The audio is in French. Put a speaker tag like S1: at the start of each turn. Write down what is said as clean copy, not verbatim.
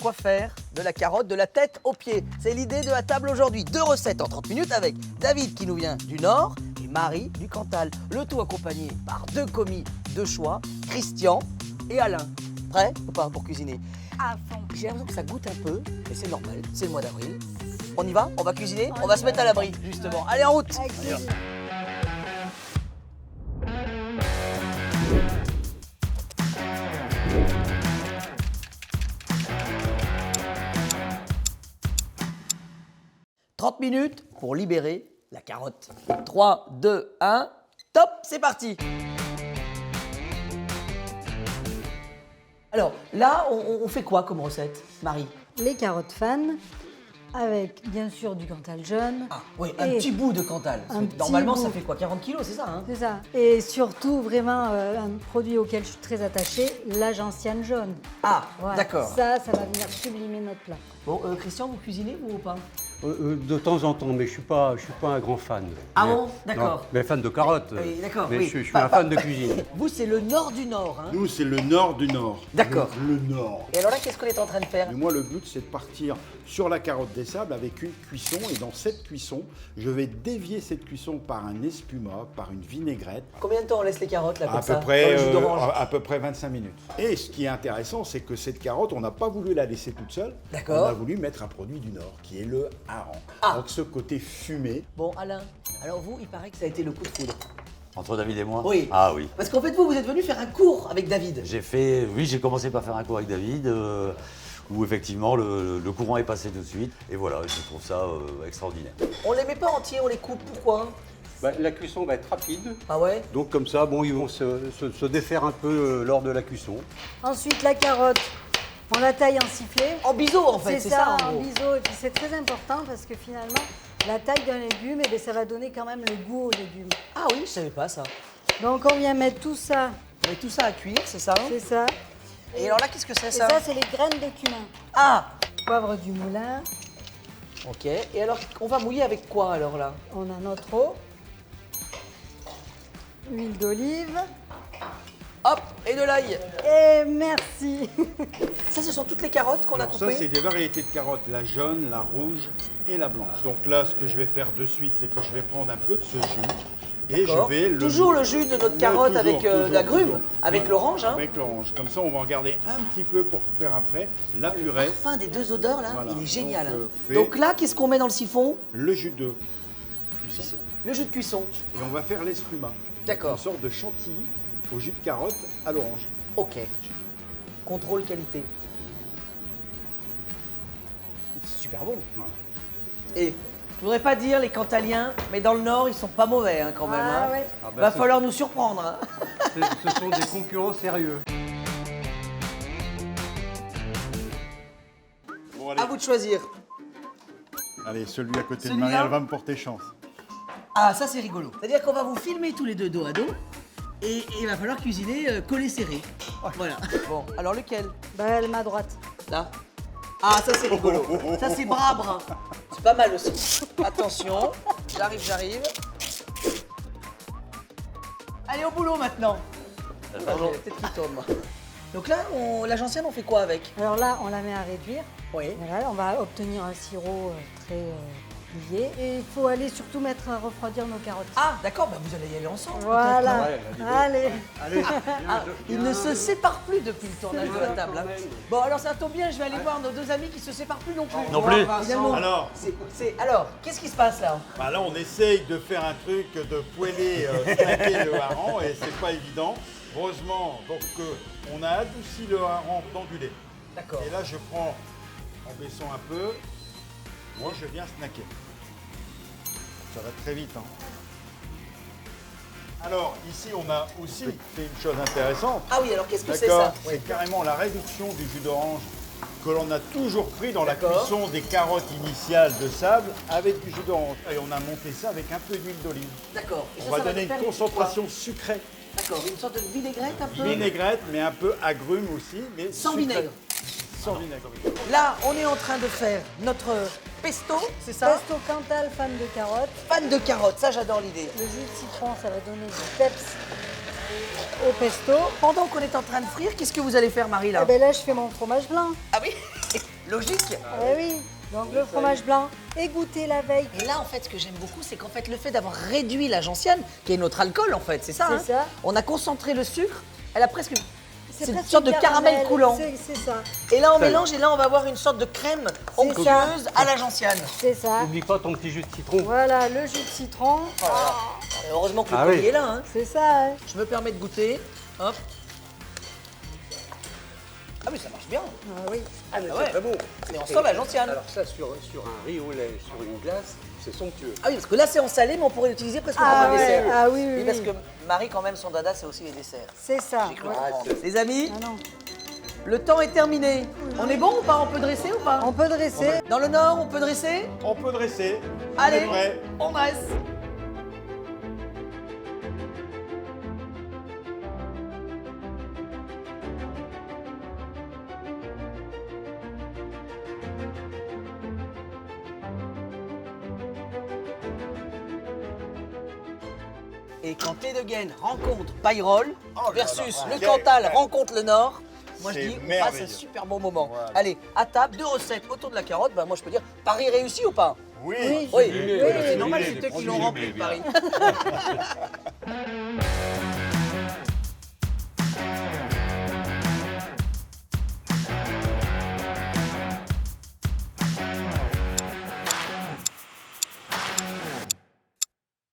S1: quoi faire de la carotte de la tête aux pieds. C'est l'idée de la table aujourd'hui. 2 recettes en 30 minutes avec David qui nous vient du Nord et Marie du Cantal. Le tout accompagné par 2 commis de choix, Christian et Alain. Prêt ou pas pour cuisiner?
S2: À fond.
S1: J'ai l'impression que ça goûte un peu, mais c'est normal, c'est le mois d'avril. On y va? On va cuisiner? On va se mettre à l'abri, justement. Allez, en route!
S2: Avec plaisir.
S1: 30 minutes pour libérer la carotte. 3, 2, 1, top, c'est parti! Alors, là, on fait quoi comme recette, Marie?
S2: Les carottes fan avec bien sûr du Cantal jaune.
S1: Ah, oui, un
S2: Et
S1: petit bout de Cantal.
S2: un petit
S1: Normalement, ça
S2: bout.
S1: fait quoi? 40 kilos, c'est ça, hein?
S2: C'est ça. Et surtout, vraiment, un produit auquel je suis très attachée, la gentiane jaune.
S1: Ah,
S2: Voilà.
S1: d'accord.
S2: Ça va venir sublimer notre plat.
S1: Bon, Christian, vous cuisinez ou pas?
S3: De temps en temps, mais je suis pas un grand fan.
S1: Ah
S3: Mais-
S1: bon? D'accord.
S3: non, mais fan de carottes.
S1: Oui, d'accord,
S3: Mais
S1: oui.
S3: je suis un fan de cuisine.
S1: Vous, c'est le nord du nord, hein?
S4: Nous, c'est le nord du nord.
S1: D'accord.
S4: Le nord.
S1: Et alors là, qu'est-ce qu'on est en train de faire?
S4: Mais moi, le but, c'est de partir sur la carotte des sables avec une cuisson. Et dans cette cuisson, je vais dévier cette cuisson par un espuma, par une vinaigrette.
S1: Combien de temps on laisse les carottes, là, comme
S4: À
S1: ça?
S4: peu, près,
S1: dans le jus d'orange
S4: à peu près 25 minutes. Et ce qui est intéressant, c'est que cette carotte, on n'a pas voulu la laisser toute seule.
S1: D'accord.
S4: On a voulu mettre un produit du Nord, qui est le hareng.
S1: Ah.
S4: Donc ce côté fumé.
S1: Bon, Alain, alors vous, il paraît que ça a été le coup de foudre.
S5: Entre David et moi?
S1: Oui.
S5: Ah oui.
S1: Parce qu'en fait, vous êtes venu faire un cours avec David.
S5: J'ai commencé par faire un cours avec David, où effectivement le courant est passé tout de suite. Et voilà, je trouve ça extraordinaire.
S1: On les met pas entiers, on les coupe. Pourquoi?
S3: Bah, la cuisson va être rapide.
S1: Ah ouais?
S3: Donc comme ça, bon, ils vont se défaire un peu lors de la cuisson.
S2: Ensuite, la carotte, on la taille en sifflet.
S1: En biseau, en fait, c'est ça, en
S2: en
S1: gros.
S2: biseau. Et puis c'est très important parce que finalement, la taille d'un légume, eh bien, ça va donner quand même le goût au légume.
S1: Ah oui, je savais pas ça.
S2: Donc on vient mettre tout ça,
S1: On met tout ça à cuire, c'est ça?
S2: c'est ça.
S1: Et alors là, qu'est-ce que c'est,
S2: Et
S1: ça?
S2: ça, c'est les graines de cumin.
S1: Ah!
S2: Poivre du moulin,
S1: Ok. Et alors, on va mouiller avec quoi, alors, là?
S2: on a notre eau, huile d'olive,
S1: Hop! Et de l'ail.
S2: et merci.
S1: Ça, ce sont toutes les carottes qu'on a
S4: Alors ça,
S1: coupées?
S4: c'est des variétés de carottes, la jaune, la rouge et la blanche. Donc là, ce que je vais faire de suite, c'est que je vais prendre un peu de ce jus et je
S1: D'accord.
S4: vais le...
S1: Toujours le jus de notre carotte
S4: Toujours,
S1: avec
S4: toujours,
S1: l'agrume,
S4: toujours.
S1: avec
S4: Voilà,
S1: l'orange, hein?
S4: Avec l'orange. Comme ça, on va en garder un petit peu pour faire après la
S1: Le
S4: purée,
S1: parfum des 2 odeurs, là,
S4: Voilà.
S1: il est génial.
S4: Donc,
S1: hein.
S4: fait-
S1: Donc là, qu'est-ce qu'on met dans le siphon?
S4: le jus de...
S1: Le jus de cuisson.
S4: Et on va faire l'espuma.
S1: D'accord.
S4: Une sorte de chantilly au jus de carotte à l'orange.
S1: Ok. Contrôle qualité. C'est super bon.
S4: Voilà.
S1: Et je voudrais pas dire les Cantaliens, mais dans le Nord, ils sont pas mauvais, hein, quand même.
S2: Ah
S1: hein.
S2: ouais.
S3: Ah bah,
S1: Va
S3: c'est-
S1: falloir nous surprendre. Hein.
S3: Ce sont des concurrents sérieux.
S4: Bon, allez.
S1: À vous de choisir.
S4: Allez, celui à côté de
S1: Celui-là
S4: Marie, elle va me porter chance.
S1: Ah, ça c'est rigolo. C'est-à-dire qu'on va vous filmer tous les deux dos à dos. Et il va falloir cuisiner collé serré. Voilà. Bon, alors lequel?
S2: Bah, elle m'a droite.
S1: Là. Ah, ça c'est rigolo. Ça c'est bras brun. C'est pas mal aussi. Attention. J'arrive. Allez, au boulot maintenant. Attends, j'ai la tête qui tourne, moi. Donc là, la gentiane, on fait quoi avec?
S2: Alors là, on la met à réduire.
S1: Oui.
S2: Voilà, on va obtenir un sirop très lié. Et il faut aller surtout mettre à refroidir nos carottes.
S1: Ah, d'accord, bah vous allez y aller ensemble.
S2: Voilà.
S3: Ouais, elle
S2: Allez.
S3: Allez,
S1: Ah, ils ne se séparent plus depuis le tournage de la table. hein. Bon, alors ça tombe bien, je vais aller voir nos 2 amis qui se séparent plus non plus.
S5: Non plus.
S1: Finalement,
S4: Alors
S1: alors, qu'est-ce qui se passe là?
S4: Bah là, on essaye de faire un truc de poêler, snacker le hareng et c'est pas évident. Heureusement, donc, on a adouci le hareng dans du lait.
S1: D'accord.
S4: Et là, je prends, en baissant un peu, moi je viens snacker. Ça va très vite. Hein. Alors, ici, on a aussi fait une chose intéressante.
S1: Ah oui, alors qu'est-ce que c'est
S4: D'accord,
S1: ça?
S4: c'est carrément la réduction du jus d'orange que l'on a toujours pris dans la
S1: D'accord.
S4: cuisson des carottes initiales de sable avec du jus d'orange. Et on a monté ça avec un peu d'huile d'olive.
S1: D'accord. Et
S4: On
S1: ça
S4: va
S1: va
S4: donner
S1: faire
S4: une concentration sucrée.
S1: D'accord, une sorte de vinaigrette un peu.
S4: Vinaigrette, mais un peu agrume aussi. Mais
S1: Sans
S4: sucrée.
S1: vinaigre.
S4: Sans vinaigre, oui.
S1: Là, on est en train de faire notre pesto, c'est ça?
S2: Pesto Cantal, fan de carottes.
S1: Fan de carottes, ça j'adore l'idée.
S2: Le jus de citron, ça va donner du peps au pesto.
S1: Pendant qu'on est en train de frire, qu'est-ce que vous allez faire, Marie, là?
S2: Et bien là, je fais mon fromage blanc.
S1: Ah oui Logique.
S2: Eh oui, donc le fromage blanc égoutté la veille.
S1: Et là, en fait, ce que j'aime beaucoup, c'est qu'en fait, le fait d'avoir réduit la gentiane, qui est notre alcool, en fait, c'est ça, hein.
S2: C'est ça.
S1: On a concentré le sucre, elle a presque... C'est une
S2: presque
S1: sorte de caramel coulant.
S2: C'est ça,
S1: Et là, on mélange, et là, on va avoir une sorte de crème
S2: C'est
S1: onctueuse à la gentiane.
S2: c'est ça.
S3: N'oublie pas ton petit jus de citron.
S2: Voilà, le jus de citron.
S1: Heureusement que le
S3: Ah
S1: collier
S3: oui.
S1: est là. Hein.
S2: C'est ça, hein.
S1: Je me permets de goûter. Hop. Ah oui, ça marche bien.
S2: Ah oui.
S3: Ah, mais
S1: ouais.
S3: c'est très bon.
S1: Mais on sent la gentiane.
S3: Alors ça, sur un riz au lait, sur une glace, c'est somptueux.
S1: Ah oui, parce que là, c'est en salé, mais on pourrait l'utiliser presque comme
S2: Ah
S1: un
S2: ouais,
S1: dessert.
S2: ah oui, oui,
S1: Oui, parce
S2: oui.
S1: que Marie, quand même, son dada, c'est aussi les desserts.
S2: C'est ça.
S1: J'ai cru
S2: ouais.
S1: comprendre. Les amis,
S2: Ah non.
S1: le temps est terminé. On est bon ou pas? On peut dresser ou pas?
S2: On peut dresser.
S1: Dans le nord, on peut dresser?
S4: On peut dresser.
S1: Allez,
S4: On est prêt.
S1: on dresse. Et quand Thé de Gaine rencontre Payrolles versus le
S4: quel
S1: Cantal
S4: rêve.
S1: rencontre le Nord, moi je
S4: C'est
S1: dis on passe un
S4: merveilleux.
S1: super bon moment.
S4: Voilà.
S1: Allez, à table, 2 recettes autour de la carotte, ben moi je peux dire Paris réussi ou pas?
S4: Oui.
S2: Oui.
S1: Oui,
S2: Oui,
S1: c'est normal,
S4: oui,
S1: c'est eux qui
S4: oui,
S1: l'ont
S4: oui,
S1: rempli
S4: oui,
S1: Paris.